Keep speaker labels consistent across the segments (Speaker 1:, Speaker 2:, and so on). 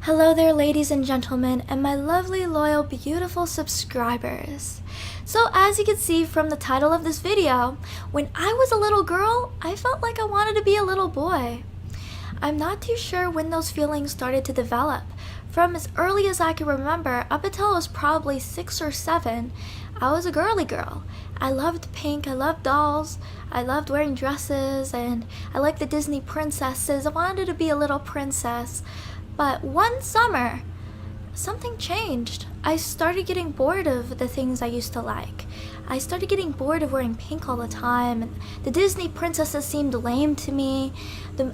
Speaker 1: Hello there, ladies and gentlemen, and my lovely, loyal, beautiful subscribers. So as you can see from the title of this video, when I was a little girl, I felt like I wanted to be a little boy. I'm not too sure when those feelings started to develop. From as early as I can remember, up until I was probably 6 or 7, I was a girly girl. I loved pink, I loved dolls, I loved wearing dresses, and I liked the Disney princesses. I wanted to be a little princess. But one summer, something changed. I started getting bored of the things I used to like. I started getting bored of wearing pink all the time, and the Disney princesses seemed lame to me.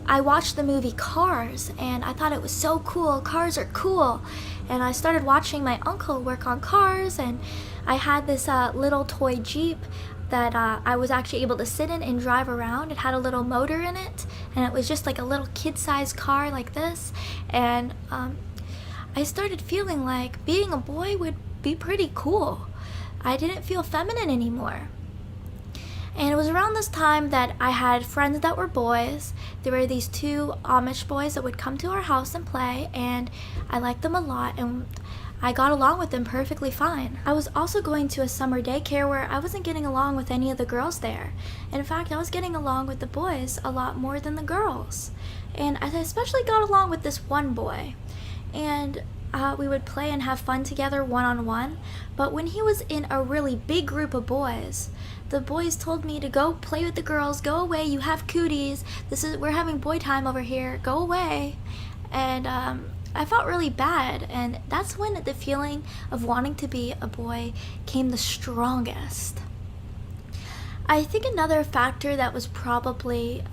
Speaker 1: I watched the movie Cars, and I thought it was so cool. Cars are cool. And I started watching my uncle work on cars, and I had this little toy Jeep that I was actually able to sit in and drive around. It had a little motor in it, and it was just like a little kid-sized car like this. And I started feeling like being a boy would be pretty cool. I didn't feel feminine anymore. And it was around this time that I had friends that were boys. There were these two Amish boys that would come to our house and play, and I liked them a lot, and I got along with them perfectly fine. I was also going to a summer daycare where I wasn't getting along with any of the girls there. In fact, I was getting along with the boys a lot more than the girls. And I especially got along with this one boy. And we would play and have fun together one-on-one. But when he was in a really big group of boys, the boys told me to go play with the girls, go away, you have cooties, we're having boy time over here, go away. And I felt really bad, and that's when the feeling of wanting to be a boy came the strongest. I think another factor that was probably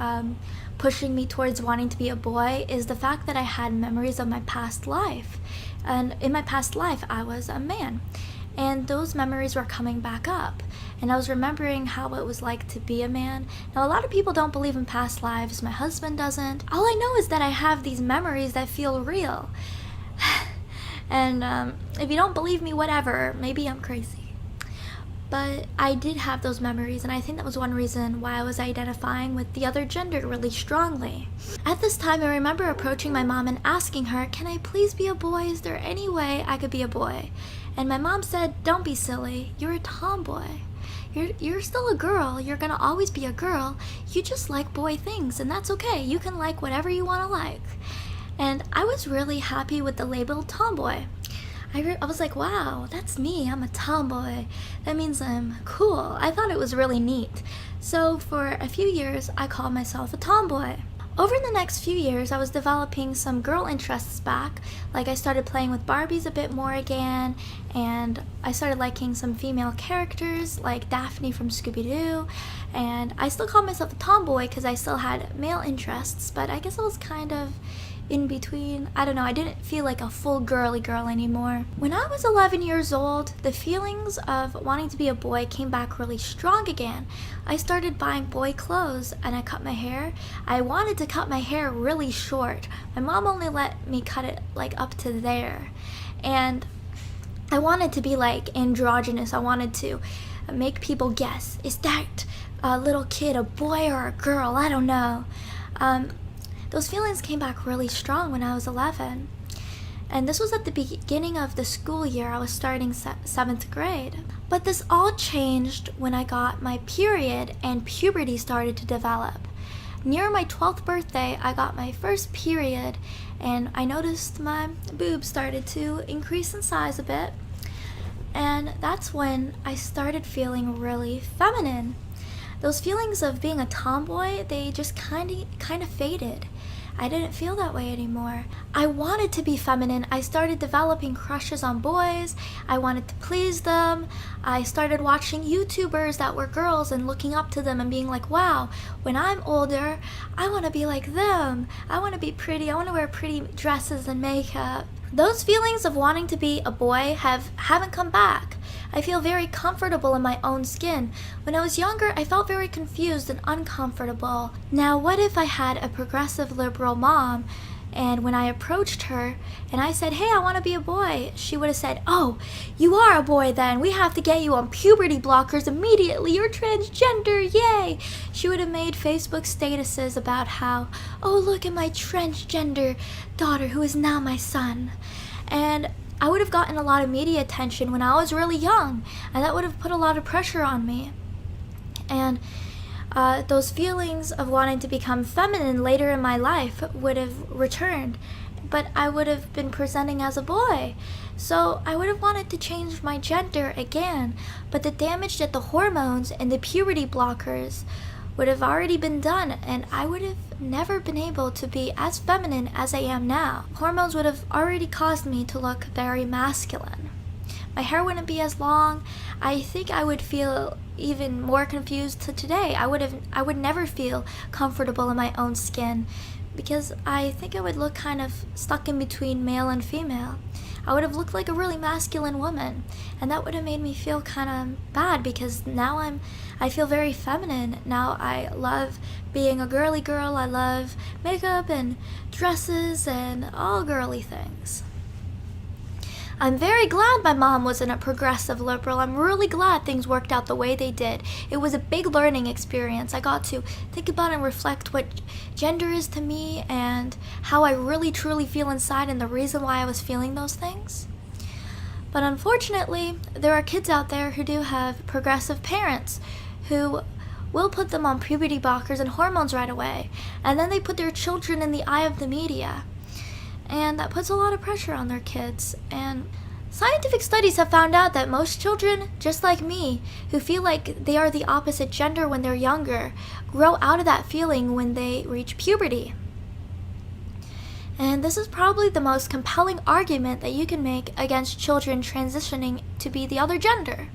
Speaker 1: pushing me towards wanting to be a boy is the fact that I had memories of my past life. And in my past life, I was a man. And those memories were coming back up. And I was remembering how it was like to be a man. Now, a lot of people don't believe in past lives. My husband doesn't. All I know is that I have these memories that feel real. And if you don't believe me, whatever. Maybe I'm crazy. But I did have those memories, and I think that was one reason why I was identifying with the other gender really strongly. At this time, I remember approaching my mom and asking her, "Can I please be a boy? Is there any way I could be a boy?" And my mom said, "Don't be silly. You're a tomboy. You're still a girl. You're gonna always be a girl. You just like boy things, and that's okay. You can like whatever you want to like." And I was really happy with the label tomboy. I was like, wow, that's me. I'm a tomboy. That means I'm cool. I thought it was really neat. So for a few years, I called myself a tomboy. Over the next few years, I was developing some girl interests back. Like I started playing with Barbies a bit more again, and I started liking some female characters like Daphne from Scooby-Doo. And I still called myself a tomboy because I still had male interests, but I guess I was kind of in between. I don't know, I didn't feel like a full girly girl anymore. When I was 11 years old, the feelings of wanting to be a boy came back really strong again. I started buying boy clothes, and I cut my hair. I wanted to cut my hair really short. My mom only let me cut it like up to there. And I wanted to be like androgynous. I wanted to make people guess, is that little kid a boy or a girl? I don't know. Those feelings came back really strong when I was 11. And this was at the beginning of the school year. I was starting 7th grade. But this all changed when I got my period and puberty started to develop. Near my 12th birthday, I got my first period, and I noticed my boobs started to increase in size a bit. And that's when I started feeling really feminine. Those feelings of being a tomboy, they just kind of faded. I didn't feel that way anymore. I wanted to be feminine. I started developing crushes on boys. I wanted to please them. I started watching YouTubers that were girls and looking up to them and being like, wow, when I'm older, I want to be like them. I want to be pretty. I want to wear pretty dresses and makeup. Those feelings of wanting to be a boy haven't come back. I feel very comfortable in my own skin. When I was younger, I felt very confused and uncomfortable. Now, what if I had a progressive liberal mom And when I approached her and I said, "Hey, I want to be a boy," she would have said, "Oh, you are a boy then. We have to get you on puberty blockers immediately. You're transgender, yay!" She would have made Facebook statuses about how, "Oh, look at my transgender daughter who is now my son." And I would have gotten a lot of media attention when I was really young, and that would have put a lot of pressure on me. And those feelings of wanting to become feminine later in my life would have returned, but I would have been presenting as a boy. So I would have wanted to change my gender again, but the damage that the hormones and the puberty blockers would have already been done, and I would have never been able to be as feminine as I am now. Hormones would have already caused me to look very masculine. My hair wouldn't be as long. I think I would feel even more confused to today. I would never feel comfortable in my own skin because I think I would look kind of stuck in between male and female. I would have looked like a really masculine woman, and that would have made me feel kind of bad because now I feel very feminine. Now I love being a girly girl. I love makeup and dresses and all girly things. I'm very glad my mom wasn't a progressive liberal. I'm really glad things worked out the way they did. It was a big learning experience. I got to think about and reflect what gender is to me and how I really truly feel inside and the reason why I was feeling those things. But unfortunately, there are kids out there who do have progressive parents who will put them on puberty blockers and hormones right away, and then they put their children in the eye of the media. And that puts a lot of pressure on their kids. And scientific studies have found out that most children, just like me, who feel like they are the opposite gender when they're younger, grow out of that feeling when they reach puberty. And this is probably the most compelling argument that you can make against children transitioning to be the other gender.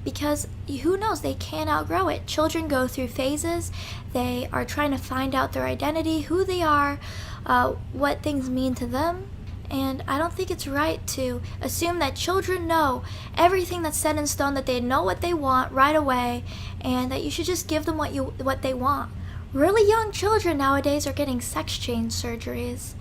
Speaker 1: Because who knows, they can't outgrow it. Children go through phases. They are trying to find out their identity, who they are, what things mean to them. And I don't think it's right to assume that children know everything that's set in stone, that they know what they want right away, and that you should just give them what they want. Really young children nowadays are getting sex change surgeries.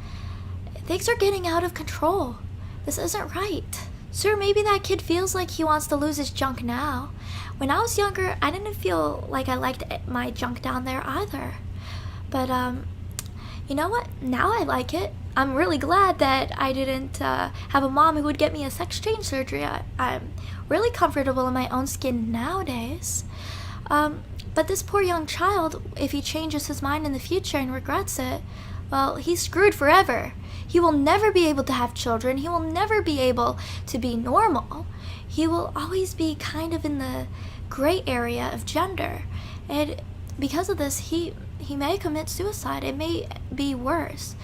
Speaker 1: Things are getting out of control. This isn't right. Sure, maybe that kid feels like he wants to lose his junk now. When I was younger, I didn't feel like I liked my junk down there either. But, you know what? Now I like it. I'm really glad that I didn't have a mom who would get me a sex change surgery. I'm really comfortable in my own skin nowadays. But this poor young child, if he changes his mind in the future and regrets it, well, he's screwed forever. He will never be able to have children. He will never be able to be normal. He will always be kind of in the gray area of gender. And because of this, he may commit suicide. It may be worse.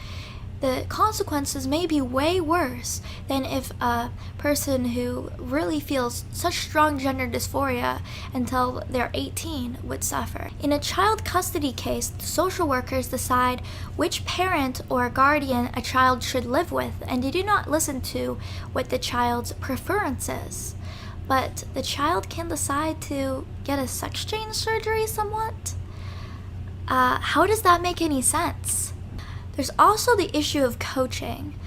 Speaker 1: The consequences may be way worse than if a person who really feels such strong gender dysphoria until they're 18 would suffer. In a child custody case, the social workers decide which parent or guardian a child should live with, and they do not listen to what the child's preference is. But the child can decide to get a sex change surgery somewhat? How does that make any sense? There's also the issue of coaching.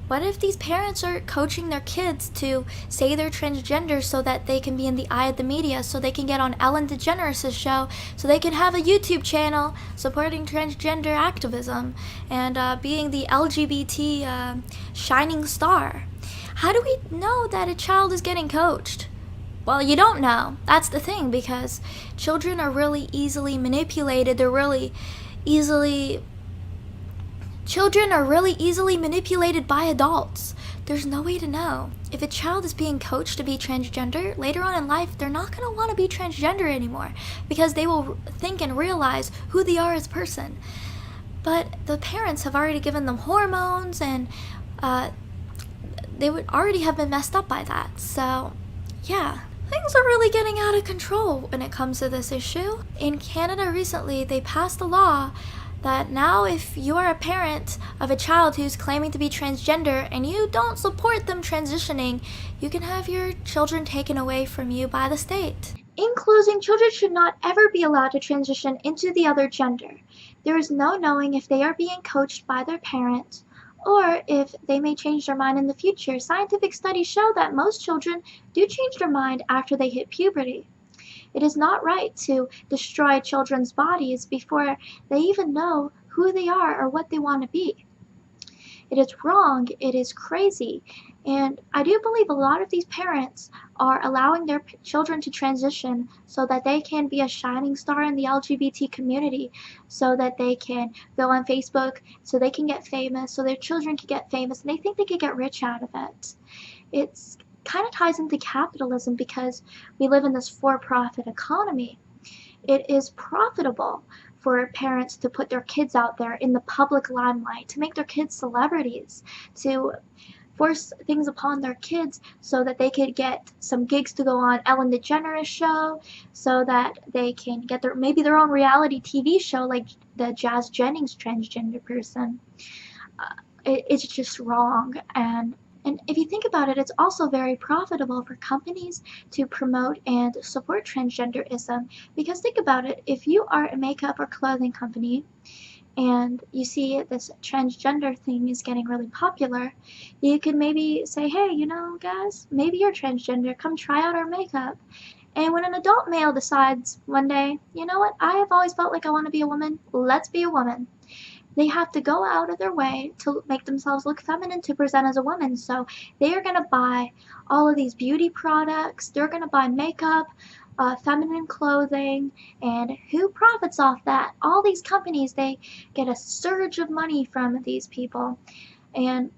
Speaker 1: What if these parents are coaching their kids to say they're transgender so that they can be in the eye of the media, so they can get on Ellen DeGeneres' show, so they can have a YouTube channel supporting transgender activism and being the LGBT shining star? How do we know that a child is getting coached? Well, you don't know. That's the thing, because children are really easily manipulated. Children are really easily manipulated by adults. There's no way to know. If a child is being coached to be transgender, later on in life, they're not going to want to be transgender anymore because they will think and realize who they are as a person. But the parents have already given them hormones, and they would already have been messed up by that. So, yeah. Things are really getting out of control when it comes to this issue. In Canada recently, they passed a law that now if you are a parent of a child who's claiming to be transgender and you don't support them transitioning, you can have your children taken away from you by the state. In closing, children should not ever be allowed to transition into the other gender. There is no knowing if they are being coached by their parents or if they may change their mind in the future. Scientific studies show that most children do change their mind after they hit puberty. It is not right to destroy children's bodies before they even know who they are or what they want to be. It is wrong, it is crazy, and I do believe a lot of these parents are allowing their children to transition so that they can be a shining star in the LGBT community, so that they can go on Facebook, so they can get famous, so their children can get famous, and they think they could get rich out of it. It's kind of ties into capitalism because we live in this for-profit economy. It is profitable for parents to put their kids out there in the public limelight, to make their kids celebrities, to force things upon their kids so that they could get some gigs to go on Ellen DeGeneres show, so that they can get maybe their own reality TV show like the Jazz Jennings transgender person. It's just wrong, and if you think about it, it's also very profitable for companies to promote and support transgenderism. Because think about it, if you are a makeup or clothing company and you see this transgender thing is getting really popular, you could maybe say, hey, you know, guys, maybe you're transgender, come try out our makeup. And when an adult male decides one day, you know what, I have always felt like I want to be a woman, let's be a woman. They have to go out of their way to make themselves look feminine, to present as a woman. So they are going to buy all of these beauty products, they're going to buy makeup, feminine clothing, and who profits off that? All these companies, they get a surge of money from these people. And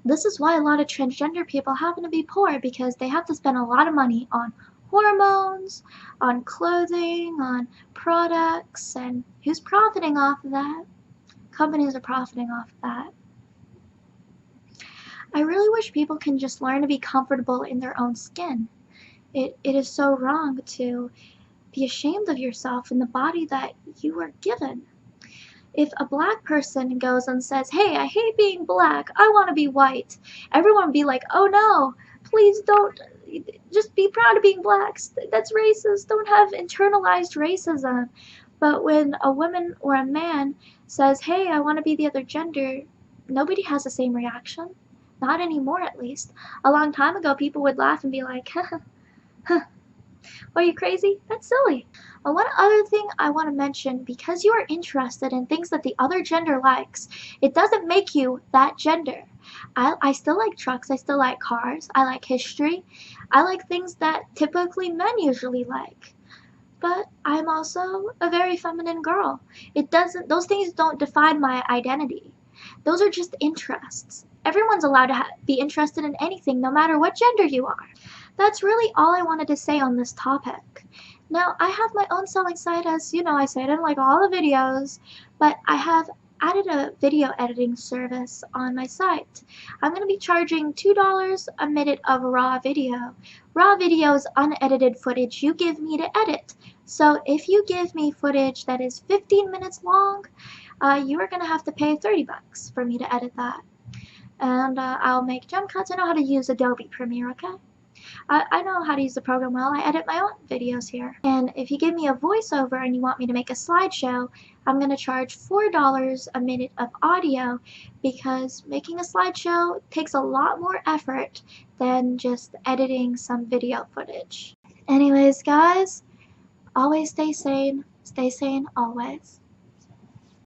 Speaker 1: this is why a lot of transgender people happen to be poor, because they have to spend a lot of money on hormones, on clothing, on products, and who's profiting off of that? Companies are profiting off that. I really wish people can just learn to be comfortable in their own skin. It is so wrong to be ashamed of yourself in the body that you were given. If a black person goes and says, hey, I hate being black, I want to be white, everyone would be like, oh no, please don't, just be proud of being black, that's racist, don't have internalized racism. But when a woman or a man says, hey, I want to be the other gender, nobody has the same reaction. Not anymore, at least. A long time ago, people would laugh and be like, are you crazy? That's silly. One other thing I want to mention, because you are interested in things that the other gender likes, it doesn't make you that gender. I still like trucks, I still like cars, I like history, I like things that typically men usually like. But I'm also a very feminine girl. Those things don't define my identity. Those are just interests. Everyone's allowed to be interested in anything, no matter what gender you are. That's really all I wanted to say on this topic. Now, I have my own selling site, as you know, I said in like all the videos, but I have added a video editing service on my site. I'm going to be charging $2 a minute of raw video. Raw video is unedited footage you give me to edit. So if you give me footage that is 15 minutes long, you are going to have to pay $30 for me to edit that. And I'll make jump cuts. I know how to use Adobe Premiere, okay? I know how to use the program well. I edit my own videos here. And if you give me a voiceover and you want me to make a slideshow, I'm going to charge $4 a minute of audio, because making a slideshow takes a lot more effort than just editing some video footage. Anyways, guys, always stay sane always.